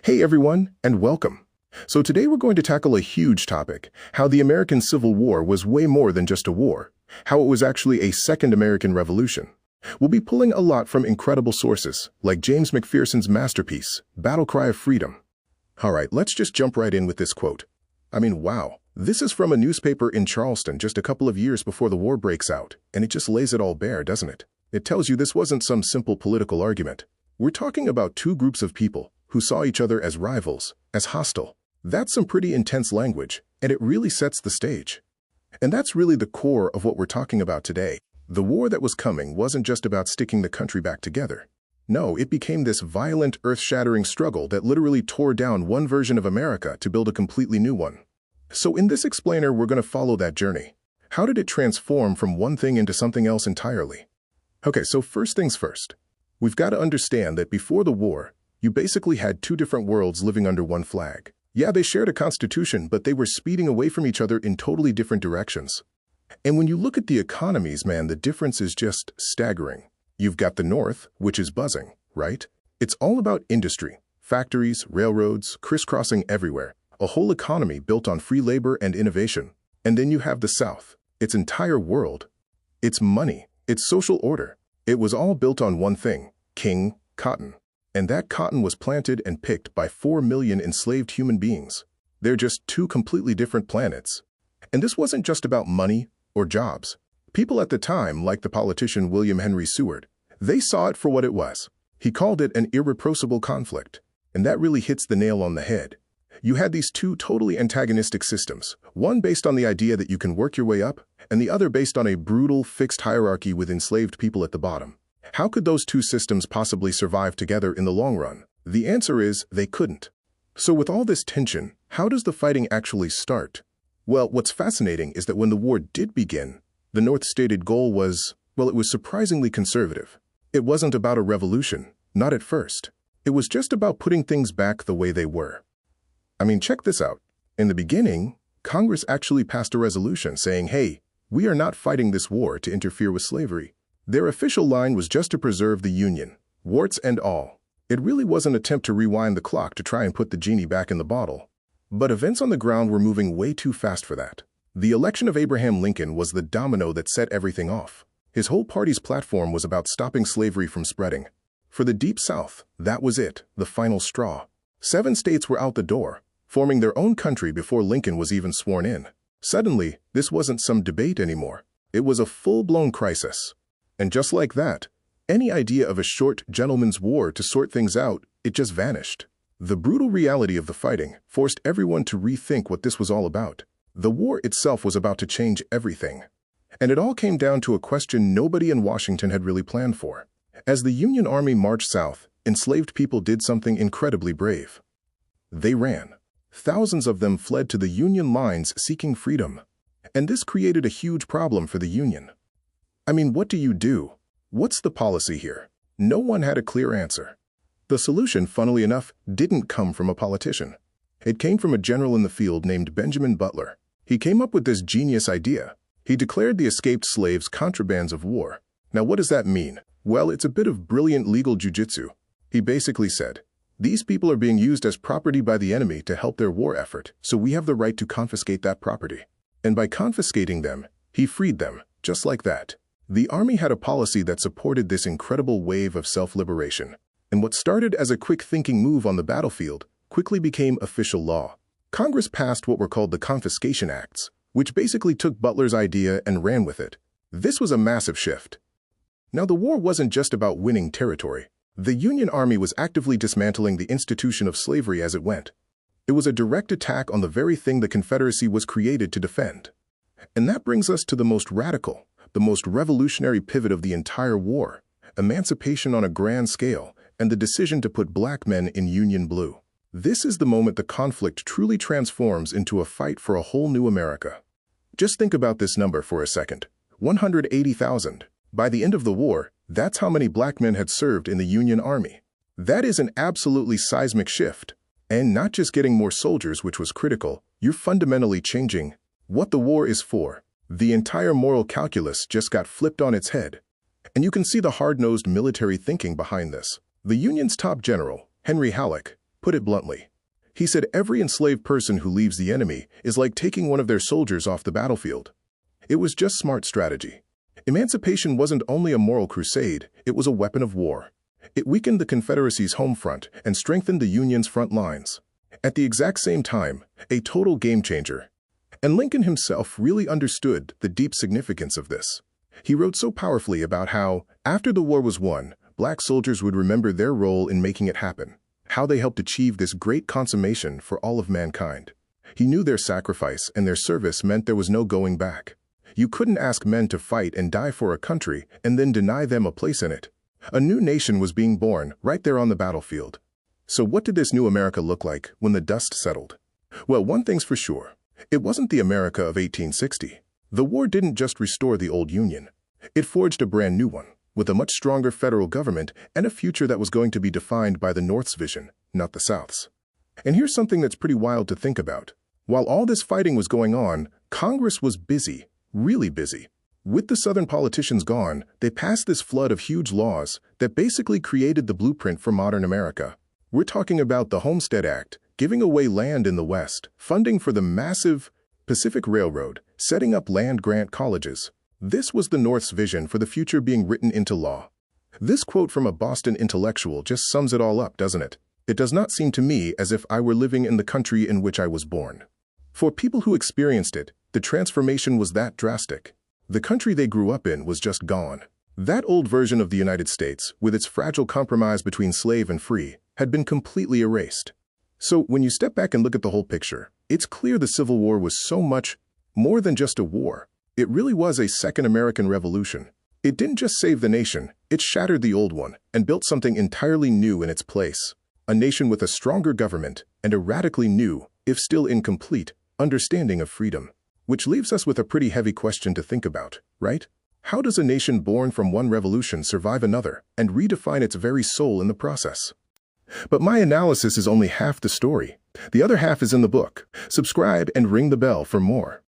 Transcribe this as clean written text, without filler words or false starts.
Hey everyone, and welcome. So today we're going to tackle a huge topic, how the American Civil War was way more than just a war, how it was actually a second American Revolution. We'll be pulling a lot from incredible sources, like James McPherson's masterpiece, Battle Cry of Freedom. Alright, let's just jump right in with this quote. Wow, this is from a newspaper in Charleston just a couple of years before the war breaks out, and it just lays it all bare, doesn't it? It tells you this wasn't some simple political argument. We're talking about two groups of people who saw each other as rivals, as hostile. That's some pretty intense language, and it really sets the stage. And that's really the core of what we're talking about today. The war that was coming wasn't just about sticking the country back together. No, it became this violent, earth-shattering struggle that literally tore down one version of America to build a completely new one. So in this explainer, we're going to follow that journey. How did it transform from one thing into something else entirely? Okay, so first things first. We've got to understand that before the war, you basically had two different worlds living under one flag. Yeah, they shared a constitution, but they were speeding away from each other in totally different directions. And when you look at the economies, man, the difference is just staggering. You've got the North, which is buzzing, right? It's all about industry, factories, railroads, crisscrossing everywhere, a whole economy built on free labor and innovation. And then you have the South, its entire world, its money, its social order. It was all built on one thing, king, cotton. And that cotton was planted and picked by 4 million enslaved human beings. They're just two completely different planets. And this wasn't just about money or jobs. People at the time, like the politician William Henry Seward, they saw it for what it was. He called it an irrepressible conflict. And that really hits the nail on the head. You had these two totally antagonistic systems, one based on the idea that you can work your way up, and the other based on a brutal, fixed hierarchy with enslaved people at the bottom. How could those two systems possibly survive together in the long run? The answer is they couldn't. So with all this tension, how does the fighting actually start? Well, what's fascinating is that when the war did begin, the North's stated goal was, well, it was surprisingly conservative. It wasn't about a revolution, not at first. It was just about putting things back the way they were. Check this out. In the beginning, Congress actually passed a resolution saying, hey, we are not fighting this war to interfere with slavery. Their official line was just to preserve the Union, warts and all. It really was an attempt to rewind the clock to try and put the genie back in the bottle. But events on the ground were moving way too fast for that. The election of Abraham Lincoln was the domino that set everything off. His whole party's platform was about stopping slavery from spreading. For the Deep South, that was it, the final straw. 7 states were out the door, forming their own country before Lincoln was even sworn in. Suddenly, this wasn't some debate anymore. It was a full-blown crisis. And just like that, any idea of a short gentleman's war to sort things out, it just vanished. The brutal reality of the fighting forced everyone to rethink what this was all about. The war itself was about to change everything. And it all came down to a question nobody in Washington had really planned for. As the Union Army marched south, enslaved people did something incredibly brave. They ran. Thousands of them fled to the Union lines seeking freedom. And this created a huge problem for the Union. What do you do? What's the policy here? No one had a clear answer. The solution, funnily enough, didn't come from a politician. It came from a general in the field named Benjamin Butler. He came up with this genius idea. He declared the escaped slaves contrabands of war. Now, what does that mean? Well, it's a bit of brilliant legal jujitsu. He basically said, these people are being used as property by the enemy to help their war effort, so we have the right to confiscate that property. And by confiscating them, he freed them, just like that. The Army had a policy that supported this incredible wave of self-liberation, and what started as a quick thinking move on the battlefield quickly became official law. Congress passed what were called the Confiscation Acts, which basically took Butler's idea and ran with it. This was a massive shift. Now, the war wasn't just about winning territory. The Union Army was actively dismantling the institution of slavery as it went. It was a direct attack on the very thing the Confederacy was created to defend. And that brings us to the most radical, the most revolutionary pivot of the entire war, emancipation on a grand scale, and the decision to put black men in Union blue. This is the moment the conflict truly transforms into a fight for a whole new America. Just think about this number for a second. 180,000. By the end of the war, that's how many black men had served in the Union Army. That is an absolutely seismic shift. And not just getting more soldiers, which was critical, you're fundamentally changing what the war is for. The entire moral calculus just got flipped on its head. And you can see the hard-nosed military thinking behind this. The Union's top general, Henry Halleck, put it bluntly. He said every enslaved person who leaves the enemy is like taking one of their soldiers off the battlefield. It was just smart strategy. Emancipation wasn't only a moral crusade, it was a weapon of war. It weakened the Confederacy's home front and strengthened the Union's front lines. At the exact same time, a total game changer. And Lincoln himself really understood the deep significance of this. He wrote so powerfully about how, after the war was won, black soldiers would remember their role in making it happen, how they helped achieve this great consummation for all of mankind. He knew their sacrifice and their service meant there was no going back. You couldn't ask men to fight and die for a country and then deny them a place in it. A new nation was being born right there on the battlefield. So what did this new America look like when the dust settled? Well, one thing's for sure. It wasn't the America of 1860. The war didn't just restore the old Union. It forged a brand new one, with a much stronger federal government and a future that was going to be defined by the North's vision, not the South's. And here's something that's pretty wild to think about. While all this fighting was going on, Congress was busy, really busy. With the Southern politicians gone, they passed this flood of huge laws that basically created the blueprint for modern America. We're talking about the Homestead Act, giving away land in the West, funding for the massive Pacific Railroad, setting up land-grant colleges. This was the North's vision for the future being written into law. This quote from a Boston intellectual just sums it all up, doesn't it? It does not seem to me as if I were living in the country in which I was born. For people who experienced it, the transformation was that drastic. The country they grew up in was just gone. That old version of the United States, with its fragile compromise between slave and free, had been completely erased. So when you step back and look at the whole picture, it's clear the Civil War was so much more than just a war. It really was a second American Revolution. It didn't just save the nation, it shattered the old one and built something entirely new in its place. A nation with a stronger government and a radically new, if still incomplete, understanding of freedom. Which leaves us with a pretty heavy question to think about, right? How does a nation born from one revolution survive another and redefine its very soul in the process? But my analysis is only half the story. The other half is in the book. Subscribe and ring the bell for more.